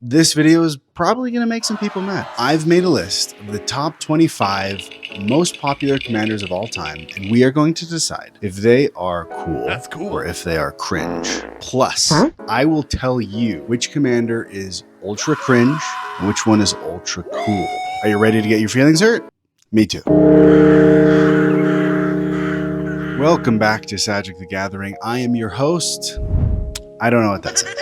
This video is probably going to make some people mad. I've made a list of the top 25 most popular commanders of all time, and we are going to decide if they are cool, or if they are cringe. Plus, I will tell you which commander is ultra cringe and which one is ultra cool. Are you ready to get your feelings hurt? Me too. Welcome back to SADGIC The Gathering. I am your host. I don't know what that says.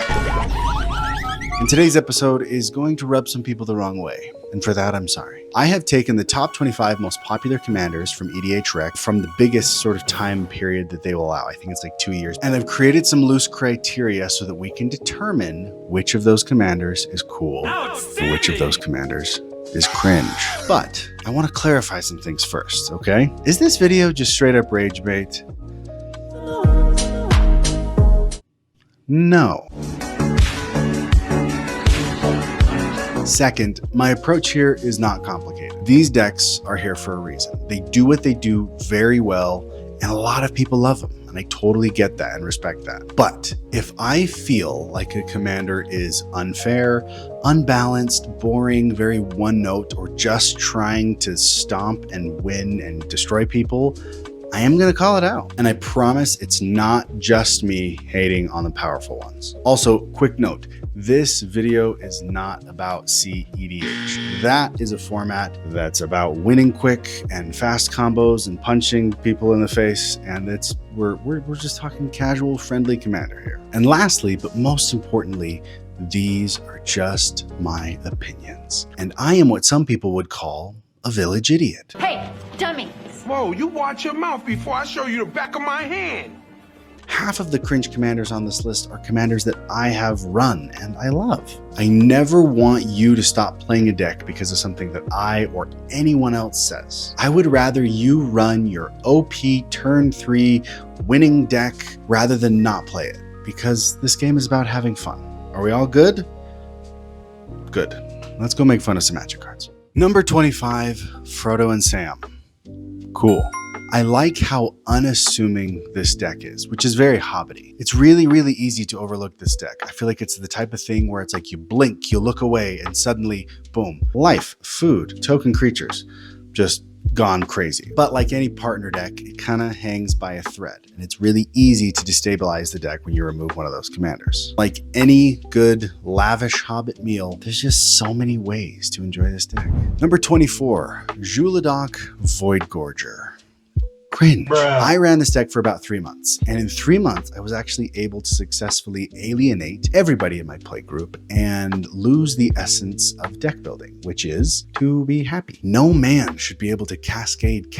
And today's episode is going to rub some people the wrong way. And for that, I'm sorry. I have taken the top 25 most popular commanders from EDHrec from the biggest sort of time period that they will allow. I think it's like 2 years. And I've created some loose criteria so that we can determine which of those commanders is cool and which of those commanders is cringe. But I want to clarify some things first, okay? Is this video just straight up rage bait? No. Second, my approach here is not complicated. These decks are here for a reason. They do what they do very well, and a lot of people love them, and I totally get that and respect that. But if I feel like a commander is unfair, unbalanced, boring, very one note, or just trying to stomp and win and destroy people, I am going to call it out. And I promise it's not just me hating on the powerful ones. Also, quick note, this video is not about CEDH. That is a format that's about winning quick and fast combos and punching people in the face. And we're just talking casual, friendly commander here. And lastly, but most importantly, these are just my opinions. And I am what some people would call a village idiot. Hey, dummy. Whoa, you watch your mouth before I show you the back of my hand. Half of the cringe commanders on this list are commanders that I have run and I love. I never want you to stop playing a deck because of something that I or anyone else says. I would rather you run your OP turn 3 winning deck rather than not play it, because this game is about having fun. Are we all good? Good. Let's go make fun of some magic cards. Number 25, Frodo and Sam. Cool. I like how unassuming this deck is, which is very hobbity. It's really, really easy to overlook this deck. I feel like it's the type of thing where it's like you blink, you look away, and suddenly, boom, life, food, token creatures, just gone crazy. But like any partner deck, it kind of hangs by a thread, and it's really easy to destabilize the deck when you remove one of those commanders. Like any good, lavish hobbit meal, there's just so many ways to enjoy this deck. Number 24, Juladoc Voidgorger. Cringe. I ran this deck for about 3 months, and in 3 months I was actually able to successfully alienate everybody in my play group and lose the essence of deck building, which is to be happy. No man should be able to cascade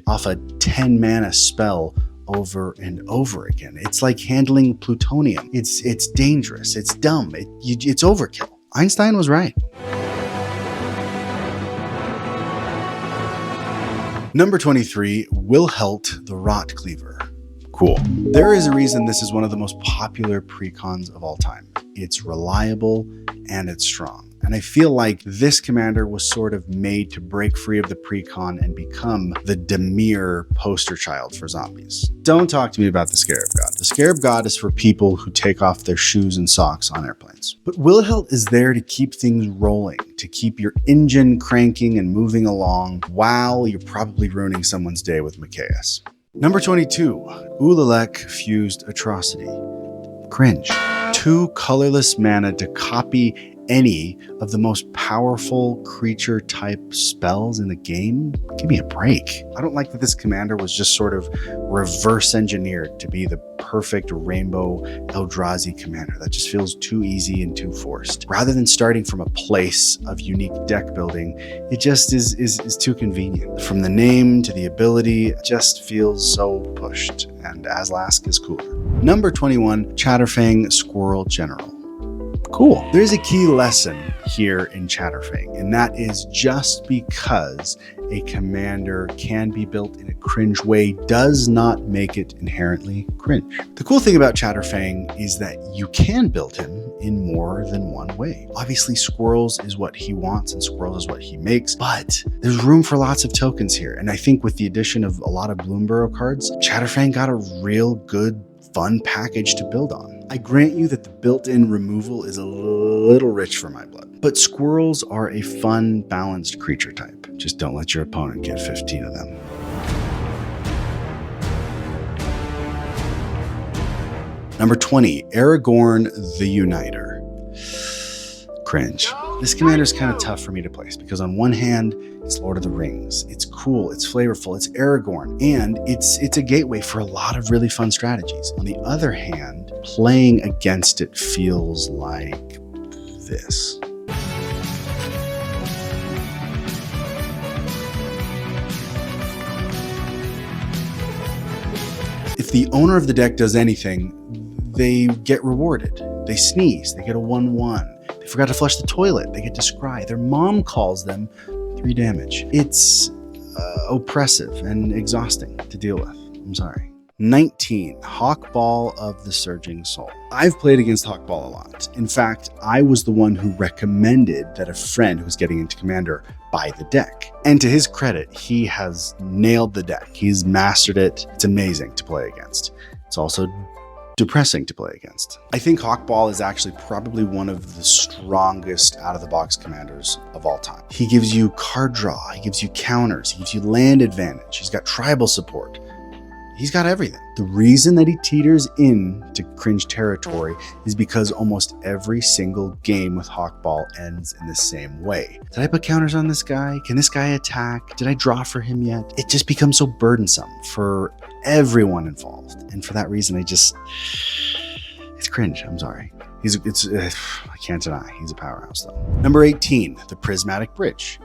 off a 10 mana spell over and over again. It's like handling plutonium. It's dangerous, it's dumb, it's overkill. Einstein was right. Number 23, Wilhelt the Rotcleaver. Cool. There is a reason this is one of the most popular precons of all time. It's reliable and it's strong. And I feel like this commander was sort of made to break free of the precon and become the Dimir poster child for zombies. Don't talk to me about the Scarab God. The Scarab God is for people who take off their shoes and socks on airplanes. But Wilhelt is there to keep things rolling, to keep your engine cranking and moving along while you're probably ruining someone's day with Mikaeus. Number 22, Ulalek Fused Atrocity. Cringe. 2 colorless mana to copy any of the most powerful creature type spells in the game? Give me a break. I don't like that this commander was just sort of reverse engineered to be the perfect rainbow Eldrazi commander. That just feels too easy and too forced. Rather than starting from a place of unique deck building, it just is too convenient. From the name to the ability, it just feels so pushed, and Azlask is cooler. Number 21, Chatterfang Squirrel General. Cool. There's a key lesson here in Chatterfang, and that is just because a commander can be built in a cringe way does not make it inherently cringe. The cool thing about Chatterfang is that you can build him in more than one way. Obviously, squirrels is what he wants and squirrels is what he makes, but there's room for lots of tokens here. And I think with the addition of a lot of Bloomburrow cards, Chatterfang got a real good, fun package to build on. I grant you that the built-in removal is a little rich for my blood, but squirrels are a fun, balanced creature type. Just don't let your opponent get 15 of them. Number 20, Aragorn the Uniter. Cringe. This commander is kind of tough for me to place because on one hand, it's Lord of the Rings. It's cool, it's flavorful, it's Aragorn, and it's a gateway for a lot of really fun strategies. On the other hand, playing against it feels like this. If the owner of the deck does anything, they get rewarded. They sneeze, they get a 1/1. They forgot to flush the toilet, they get to scry. Their mom calls them 3 damage. It's oppressive and exhausting to deal with. I'm sorry. 19, Hawkball of the Surging Soul. I've played against Hawkball a lot. In fact, I was the one who recommended that a friend who was getting into Commander buy the deck. And to his credit, he has nailed the deck. He's mastered it. It's amazing to play against. It's also depressing to play against. I think Hawkball is actually probably one of the strongest out-of-the-box commanders of all time. He gives you card draw, he gives you counters, he gives you land advantage, he's got tribal support. He's got everything. The reason that he teeters into cringe territory is because almost every single game with Hawkball ends in the same way. Did I put counters on this guy? Can this guy attack? Did I draw for him yet? It just becomes so burdensome for everyone involved. And for that reason, it's cringe. I'm sorry. I can't deny, he's a powerhouse though. Number 18, the Prismatic Bridge.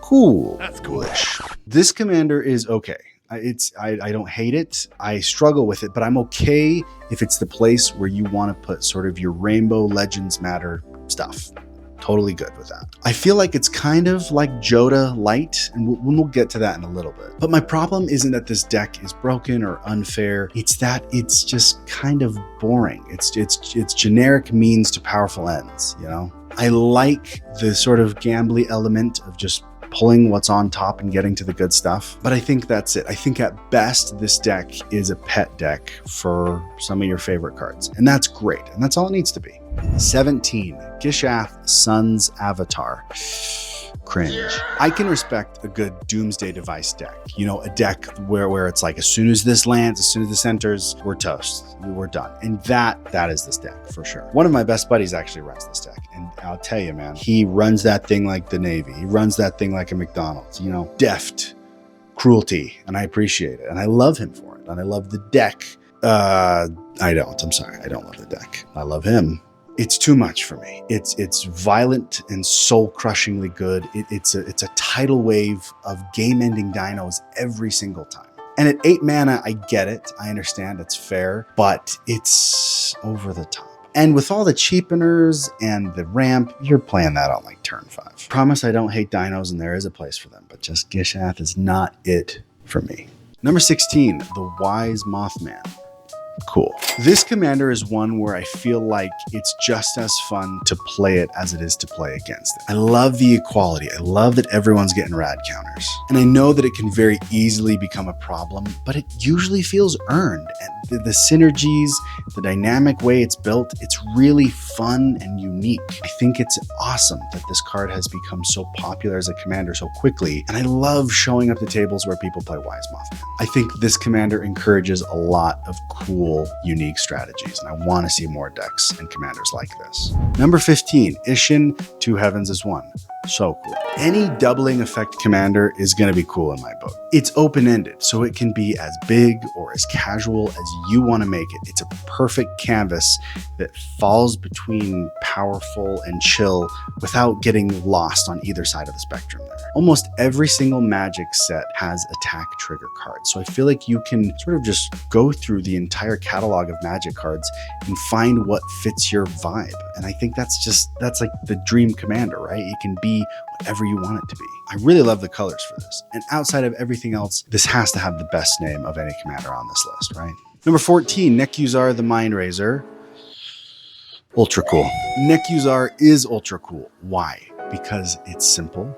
Cool. That's coolish. This commander is okay. I don't hate it. I struggle with it, but I'm okay if it's the place where you want to put sort of your Rainbow Legends Matter stuff. Totally good with that. I feel like it's kind of like Joda light, and we'll get to that in a little bit. But my problem isn't that this deck is broken or unfair. It's that it's just kind of boring. It's generic means to powerful ends, you know? I like the sort of gambly element of just pulling what's on top and getting to the good stuff. But I think that's it. I think at best, this deck is a pet deck for some of your favorite cards. And that's great. And that's all it needs to be. 17, Gishath Sun's Avatar. Cringe. I can respect a good Doomsday Device deck. You know, a deck where it's like, as soon as this lands, as soon as this enters, we're toast. We're done. And that is this deck for sure. One of my best buddies actually runs this deck. And I'll tell you, man, he runs that thing like the Navy. He runs that thing like a McDonald's, you know, deft cruelty. And I appreciate it. And I love him for it. And I love the deck. I'm sorry. I don't love the deck. I love him. It's too much for me. It's violent and soul-crushingly good. It's a tidal wave of game-ending dinos every single time. And at 8 mana, I get it. I understand. It's fair. But it's over the top. And with all the cheapeners and the ramp, you're playing that on like turn 5. Promise I don't hate dinos and there is a place for them. But just Gishath is not it for me. Number 16, the Wise Mothman. Cool. This commander is one where I feel like it's just as fun to play it as it is to play against it. I love the equality. I love that everyone's getting rad counters. And I know that it can very easily become a problem, but it usually feels earned. And the synergies, the dynamic way it's built, it's really fun and unique. I think it's awesome that this card has become so popular as a commander so quickly. And I love showing up to tables where people play Wise Mothman. I think this commander encourages a lot of cool, unique strategies, and I want to see more decks and commanders like this. Number 15, Ishin, 2 Heavens is 1. So cool. Any doubling effect commander is going to be cool in my book. It's open-ended, so it can be as big or as casual as you want to make it. It's a perfect canvas that falls between powerful and chill without getting lost on either side of the spectrum there. Almost every single Magic set has attack trigger cards, so I feel like you can sort of just go through the entire catalog of Magic cards and find what fits your vibe. And I think that's like the dream commander, right? It can be whatever you want it to be. I really love the colors for this. And outside of everything else, this has to have the best name of any commander on this list, right? Number 14, Nekuzar the Mindraiser. Ultra cool. Nekuzar is ultra cool. Why? Because it's simple,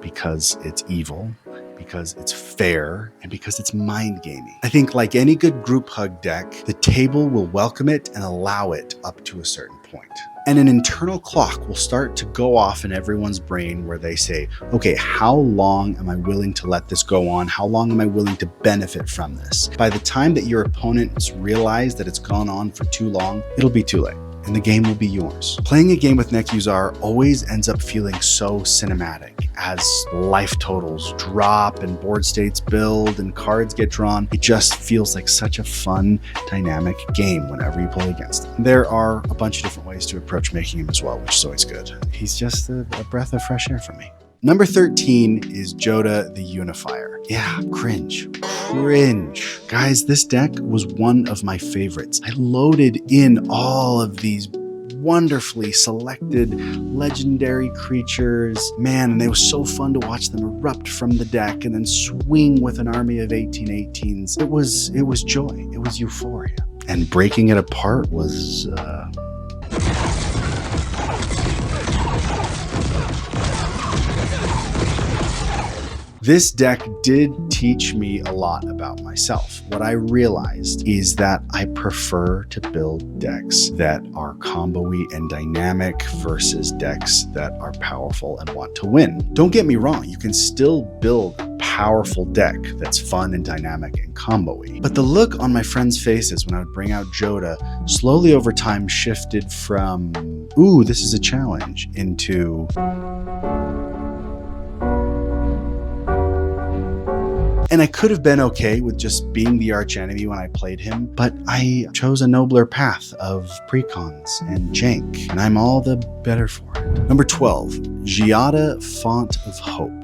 because it's evil, because it's fair, and because it's mind gaming. I think like any good group hug deck, the table will welcome it and allow it up to a certain point. And an internal clock will start to go off in everyone's brain where they say, okay, how long am I willing to let this go on? How long am I willing to benefit from this? By the time that your opponents realize that it's gone on for too long, it'll be too late, and the game will be yours. Playing a game with Nekuzar always ends up feeling so cinematic as life totals drop and board states build and cards get drawn. It just feels like such a fun, dynamic game whenever you play against him. There are a bunch of different ways to approach making him as well, which is always good. He's just a breath of fresh air for me. Number 13 is Joda the Unifier. Yeah, cringe. Guys, this deck was one of my favorites. I loaded in all of these wonderfully selected legendary creatures. Man, and it was so fun to watch them erupt from the deck and then swing with an army of 1818s. It was joy. It was euphoria. And breaking it apart was This deck did teach me a lot about myself. What I realized is that I prefer to build decks that are combo-y and dynamic versus decks that are powerful and want to win. Don't get me wrong, you can still build a powerful deck that's fun and dynamic and combo-y. But the look on my friends' faces when I would bring out Joda slowly over time shifted from, ooh, this is a challenge, into, and I could have been okay with just being the archenemy when I played him, but I chose a nobler path of precons and jank, and I'm all the better for it. Number 12, Giada, Font of Hope.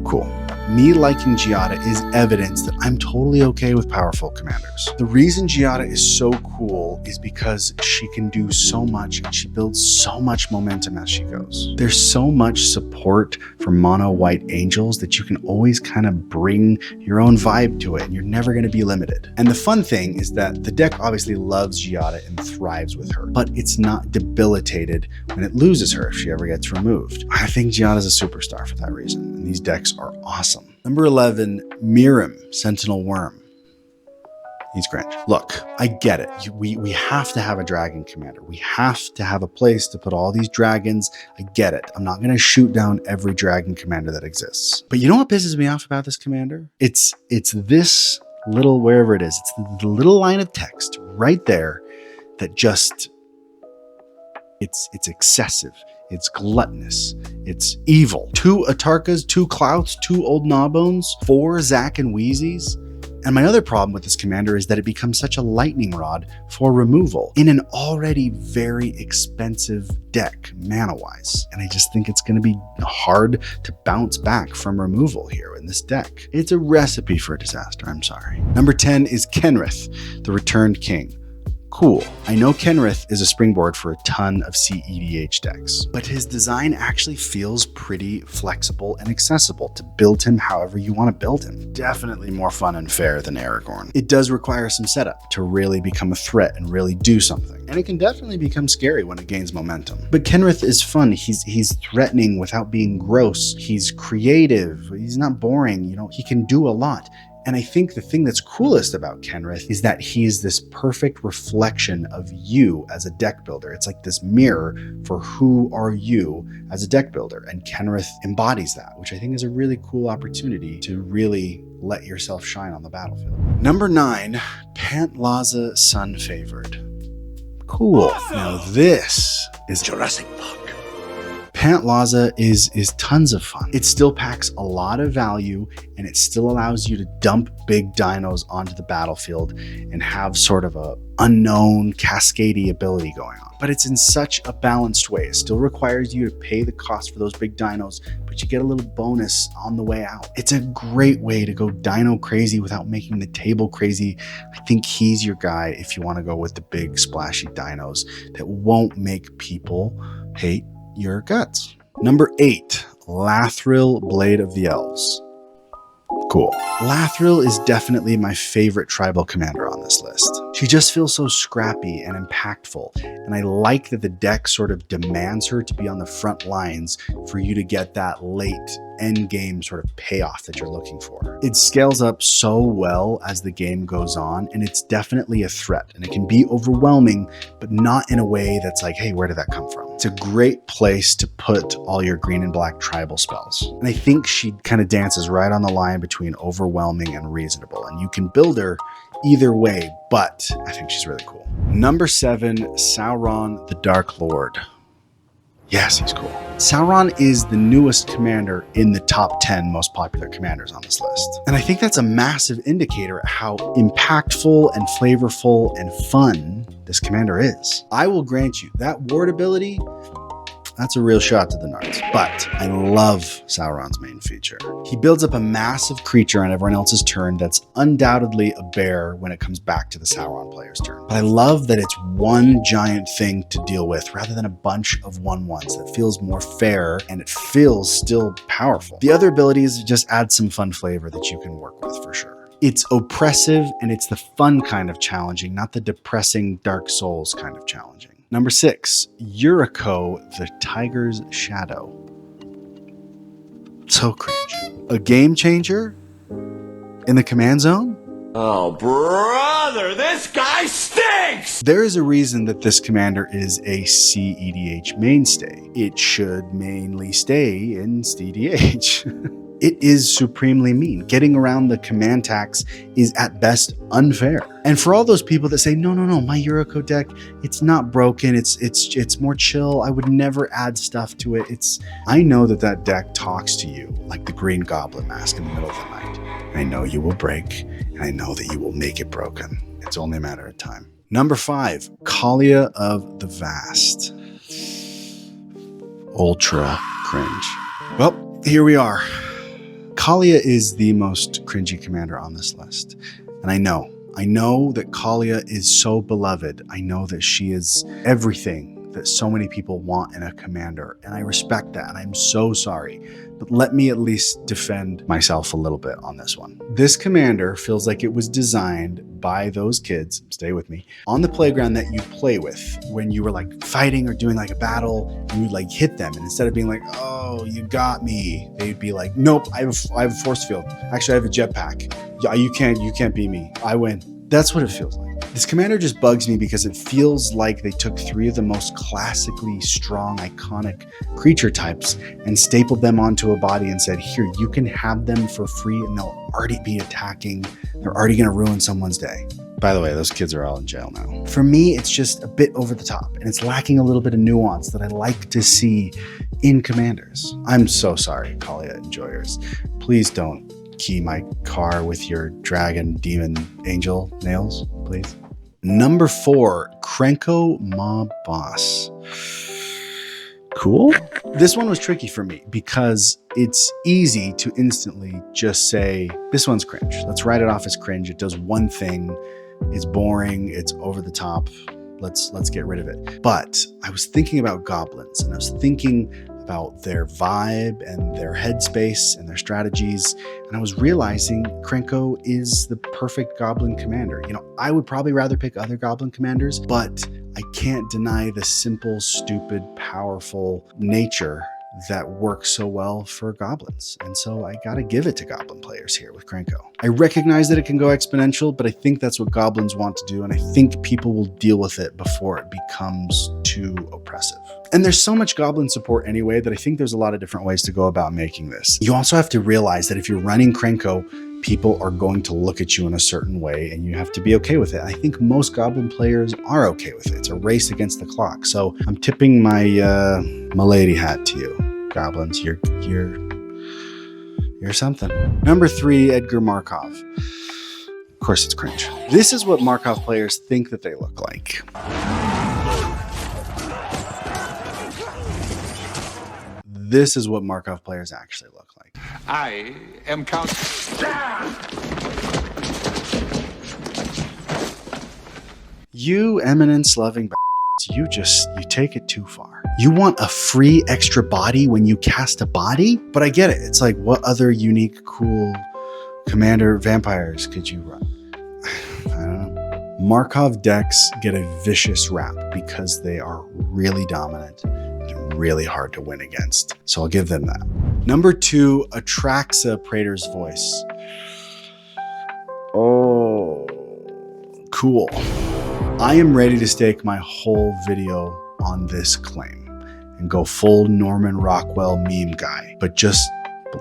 Cool. Me liking Giada is evidence that I'm totally okay with powerful commanders. The reason Giada is so cool is because she can do so much and she builds so much momentum as she goes. There's so much support for mono white angels that you can always kind of bring your own vibe to it and you're never going to be limited. And the fun thing is that the deck obviously loves Giada and thrives with her, but it's not debilitated when it loses her if she ever gets removed. I think Giada's a superstar for that reason, and these decks are awesome. Number 11, Mirim, Sentinel Worm. He's cringe. Look, I get it. We have to have a dragon commander. We have to have a place to put all these dragons. I get it. I'm not going to shoot down every dragon commander that exists. But you know what pisses me off about this commander? It's this little, wherever it is, it's the little line of text right there that just, it's excessive. It's gluttonous. It's evil. 2 Atarkas, 2 Clouts, 2 Old Gnawbones, 4 Zack and Wheezies. And my other problem with this commander is that it becomes such a lightning rod for removal in an already very expensive deck, mana-wise. And I just think it's going to be hard to bounce back from removal here in this deck. It's a recipe for disaster, I'm sorry. Number 10 is Kenrith, the Returned King. Cool. I know Kenrith is a springboard for a ton of CEDH decks, but his design actually feels pretty flexible and accessible to build him however you want to build him. Definitely more fun and fair than Aragorn. It does require some setup to really become a threat and really do something, and it can definitely become scary when it gains momentum. But Kenrith is fun. He's threatening without being gross. He's creative. He's not boring. You know, he can do a lot. And I think the thing that's coolest about Kenrith is that he is this perfect reflection of you as a deck builder. It's like this mirror for who are you as a deck builder. And Kenrith embodies that, which I think is a really cool opportunity to really let yourself shine on the battlefield. Number 9, Pantlaza Sun Favored. Cool. Now this is Jurassic Park. Pantlaza is tons of fun. It still packs a lot of value and it still allows you to dump big dinos onto the battlefield and have sort of a unknown cascadey ability going on. But it's in such a balanced way. It still requires you to pay the cost for those big dinos, but you get a little bonus on the way out. It's a great way to go dino crazy without making the table crazy. I think he's your guy if you want to go with the big splashy dinos that won't make people hate your guts. Number 8, Lathril, Blade of the Elves. Cool. Lathril is definitely my favorite tribal commander on this list. She just feels so scrappy and impactful, and I like that the deck sort of demands her to be on the front lines for you to get that late end game sort of payoff that you're looking for. It scales up so well as the game goes on, and it's definitely a threat, and it can be overwhelming, but not in a way that's like, hey, where did that come from? It's a great place to put all your green and black tribal spells. And I think she kind of dances right on the line between overwhelming and reasonable, and you can build her either way, but I think she's really cool. Number 7, Sauron the Dark Lord. Yes, he's cool. Sauron is the newest commander in the top 10 most popular commanders on this list. And I think that's a massive indicator of how impactful and flavorful and fun this commander is. I will grant you that ward ability, that's a real shot to the nards, but I love Sauron's main feature. He builds up a massive creature on everyone else's turn that's undoubtedly a bear when it comes back to the Sauron player's turn. But I love that it's one giant thing to deal with rather than a bunch of 1/1s. That feels more fair and it feels still powerful. The other abilities just add some fun flavor that you can work with for sure. It's oppressive and it's the fun kind of challenging, not the depressing Dark Souls kind of challenging. Number 6, EDHrec, the Tiger's Shadow. So cringe. A game changer in the command zone? Oh, brother, this guy stinks! There is a reason that this commander is a CEDH mainstay. It should mainly stay in CEDH. It is supremely mean. Getting around the command tax is at best unfair. And for all those people that say, no, my EDHrec deck, it's not broken, it's more chill, I would never add stuff to it. I know that deck talks to you like the Green Goblin mask in the middle of the night. I know you will break, and I know that you will make it broken. It's only a matter of time. Number 5, Kaalia of the Vast. Ultra cringe. Well, here we are. Kaalia is the most cringy commander on this list. And I know that Kaalia is so beloved. I know that she is everything that so many people want in a commander. And I respect that. And I'm so sorry. But let me at least defend myself a little bit on this one. This commander feels like it was designed by those kids, stay with me, on the playground that you play with when you were like fighting or doing like a battle, you would like hit them. And instead of being like, oh, you got me, they'd be like, nope, I have a force field. Actually, I have a jetpack. Yeah, you can't beat me. I win. That's what it feels like. This commander just bugs me because it feels like they took 3 of the most classically strong, iconic creature types and stapled them onto a body and said, here, you can have them for free and they'll already be attacking. They're already going to ruin someone's day. By the way, those kids are all in jail now. For me, it's just a bit over the top and it's lacking a little bit of nuance that I like to see in commanders. I'm so sorry, Kaalia enjoyers. Please don't key my car with your dragon, demon, angel nails, please. Number 4, Krenko Mob Boss. Cool. This one was tricky for me because it's easy to instantly just say, this one's cringe. Let's write it off as cringe. It does one thing. It's boring. It's over the top. Let's get rid of it. But I was thinking about goblins and I was thinking about their vibe and their headspace and their strategies. And I was realizing Krenko is the perfect goblin commander. You know, I would probably rather pick other goblin commanders, but I can't deny the simple, stupid, powerful nature that works so well for goblins. And so I gotta give it to goblin players here with Krenko. I recognize that it can go exponential, but I think that's what goblins want to do. And I think people will deal with it before it becomes too oppressive. And there's so much goblin support anyway that I think there's a lot of different ways to go about making this. You also have to realize that if you're running Krenko, people are going to look at you in a certain way and you have to be okay with it. I think most goblin players are okay with it. It's a race against the clock. So I'm tipping my milady hat to you, goblins. You're something. Number 3, Edgar Markov. Of course it's cringe. This is what Markov players think that they look like. This is what Markov players actually look like. I am Count. You eminence-loving you take it too far. You want a free extra body when you cast a body? But I get it. It's like, what other unique, cool Commander Vampires, could you run? I don't know. Markov decks get a vicious rap because they are really dominant and really hard to win against. So I'll give them that. Number 2, Atraxa Praetor's Voice. Oh, cool. I am ready to stake my whole video on this claim and go full Norman Rockwell meme guy, but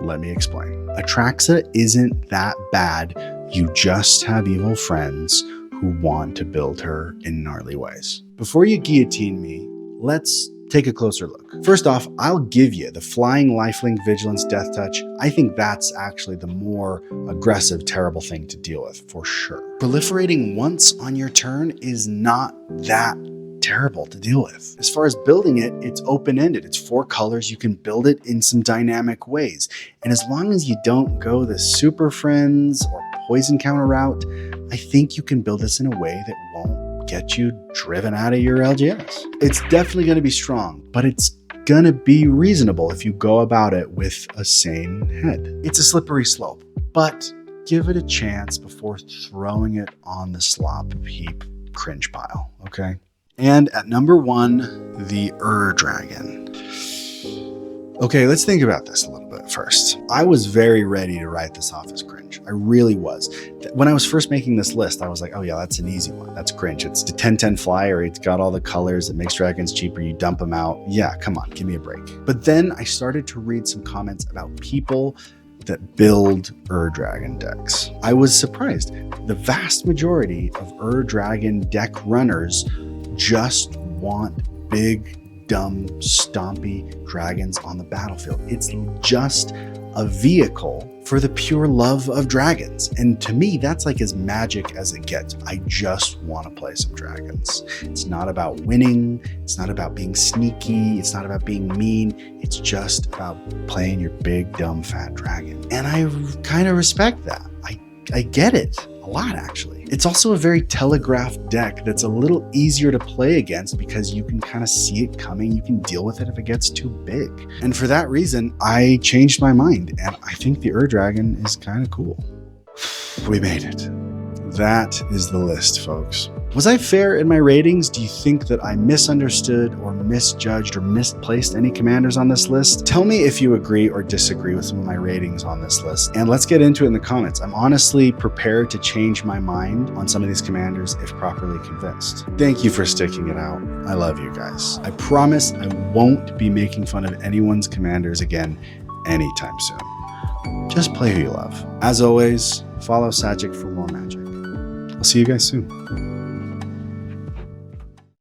let me explain. Atraxa isn't that bad. You just have evil friends who want to build her in gnarly ways. Before you guillotine me, let's take a closer look. First off, I'll give you the Flying Lifelink Vigilance Death Touch. I think that's actually the more aggressive, terrible thing to deal with, for sure. Proliferating once on your turn is not that terrible to deal with. As far as building it, it's open-ended. It's 4 colors. You can build it in some dynamic ways. And as long as you don't go the Super Friends or Poison Counter route, I think you can build this in a way that won't get you driven out of your LGS. It's definitely going to be strong, but it's going to be reasonable if you go about it with a sane head. It's a slippery slope, but give it a chance before throwing it on the slop heap cringe pile, okay? And at number 1, the Dragon. Okay, let's think about this a little bit first. I was very ready to write this off as cringe. I really was. When I was first making this list, I was like, oh yeah, that's an easy one. That's cringe. It's the 10-10 flyer. It's got all the colors. It makes dragons cheaper. You dump them out. Yeah, come on, give me a break. But then I started to read some comments about people that build Dragon decks. I was surprised. The vast majority of Dragon deck runners just want big, dumb, stompy dragons on the battlefield. It's just a vehicle for the pure love of dragons. And to me, that's like as magic as it gets. I just want to play some dragons. It's not about winning. It's not about being sneaky. It's not about being mean. It's just about playing your big, dumb, fat dragon. And I kind of respect that. I get it a lot, actually. It's also a very telegraphed deck that's a little easier to play against because you can kind of see it coming. You can deal with it if it gets too big. And for that reason, I changed my mind, and I think the Dragon is kind of cool. We made it. That is the list, folks. Was I fair in my ratings? Do you think that I misunderstood or misjudged or misplaced any commanders on this list? Tell me if you agree or disagree with some of my ratings on this list, and let's get into it in the comments. I'm honestly prepared to change my mind on some of these commanders if properly convinced. Thank you for sticking it out. I love you guys. I promise I won't be making fun of anyone's commanders again anytime soon. Just play who you love. As always, follow SADGIC for more magic. I'll see you guys soon.